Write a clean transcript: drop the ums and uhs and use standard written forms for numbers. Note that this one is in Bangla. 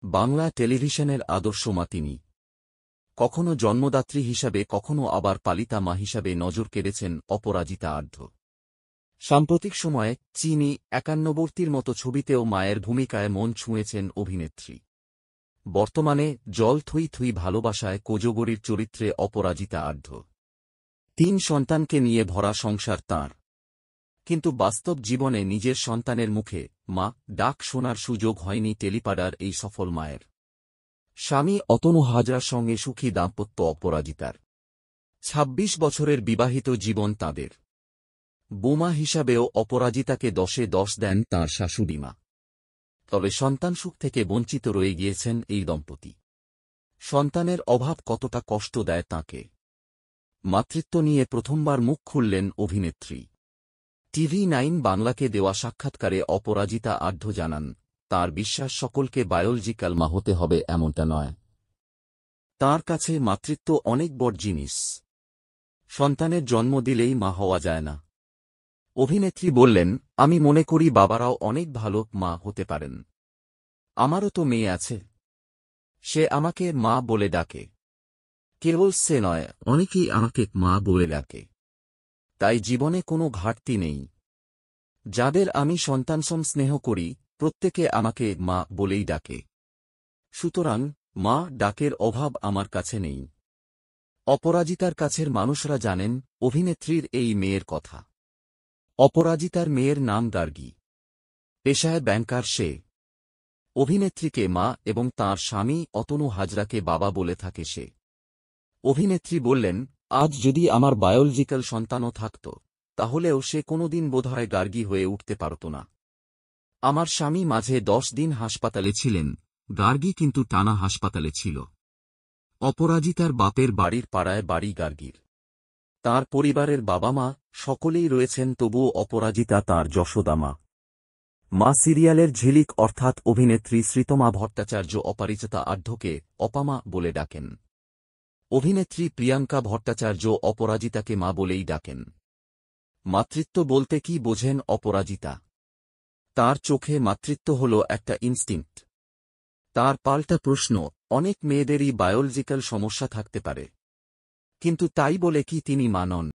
বাংলা টেলিভিশনের আদর্শ মা তিনি। কখনো জন্মদাত্রী হিসাবে, কখনো আবার পালিতা মা হিসাবে নজর কেড়েছেন অপরাজিতা আঢ্য। সাম্প্রতিক সময়ে চিনি একান্নবর্তীর মতো ছবিতেও মায়ের ভূমিকায় মন ছুঁয়েছেন অভিনেত্রী। বর্তমানে জল থুই থুই ভালোবাসায় কোজগরীর চরিত্রে অপরাজিতা আঢ্য। ৩ সন্তানকে নিয়ে ভরা সংসার তাঁর। কিন্তু বাস্তব জীবনে নিজের সন্তানের মুখে মা ডাক শোনার সুযোগ হয়নি টেলিপাড়ার এই সফল মায়ের। স্বামী অতনু হাজরার সঙ্গে সুখী দাম্পত্য অপরাজিতার। ২৬ বছরের বিবাহিত জীবন তাঁদের। বোমা হিসাবেও অপরাজিতাকে ১০-এ ১০ দেন তাঁর শাশুড়িমা। তবে সন্তানসুখ থেকে বঞ্চিত রয়ে গিয়েছেন এই দম্পতি। সন্তানের অভাব কতটা কষ্ট দেয় তাঁকে। মাতৃত্ব নিয়ে প্রথমবার মুখ খুললেন অভিনেত্রী। TV9 বাংলাকে দেওয়া সাক্ষাৎকারে অপরাজিতা আঢ্য জানান, তাঁর বিশ্বাস সকলকে বায়োলজিক্যাল মা হতে হবে এমনটা নয়। তাঁর কাছে মাতৃত্ব অনেক বড় জিনিস। সন্তানের জন্ম দিলেই মা হওয়া যায় না। অভিনেত্রী বললেন, আমি মনে করি বাবারাও অনেক ভালো মা হতে পারেন। আমারও তো মেয়ে আছে। সে আমাকে মা বলে ডাকে। কেবল সে নয়, অনেকেই আমাকে মা বলে ডাকে। তাই জীবনে কোনো ঘাটতি নেই। যাদের আমি সন্তানসম স্নেহ করি, প্রত্যেকে আমাকে মা বলেই ডাকে। সুতরাং মা ডাকের অভাব আমার কাছে নেই। অপরাজিতার কাছের মানুষরা জানেন অভিনেত্রীর এই মেয়ের কথা। অপরাজিতার মেয়ের নাম গার্গী। পেশায় ব্যাংকার সে। অভিনেত্রীকে মা এবং তাঁর স্বামী অতনু হাজরাকে বাবা বলে থাকে সে। অভিনেত্রী বললেন, আজ যদি আমার বায়োলজিক্যাল সন্তানও থাকত, তাহলেও সে কোনোদিন বোধহয় গার্গী হয়ে উঠতে পারত না। আমার স্বামী মাঝে 10 দিন হাসপাতালে ছিলেন, গার্গী কিন্তু টানা হাসপাতালে ছিল। অপরাজিতার বাপের বাড়ির পাড়ায় বাড়ি গার্গীর। তাঁর পরিবারের বাবা মা সকলেই রয়েছেন, তবুও অপরাজিতা তাঁর যশোদা মা। মা সিরিয়ালের ঝিলিক অর্থাৎ অভিনেত্রী শ্রীতমা ভট্টাচার্য অপরাজিতা আঢ্যকে অপামা বলে ডাকেন। অভিনেত্রী প্রিয়াঙ্কা ভট্টাচার্য অপরাজিতাকে মা বলেই ডাকেন। মাতৃত্ব বলতে কি বোঝেন অপরাজিতা? তার চোখে মাতৃত্ব হল একটা ইনস্টিংক্ট। তার পাল্টা প্রশ্ন, অনেক মেয়েদেরই বায়োলজিক্যাল সমস্যা থাকতে পারে, কিন্তু তাই বলে কি তিনি মা নন?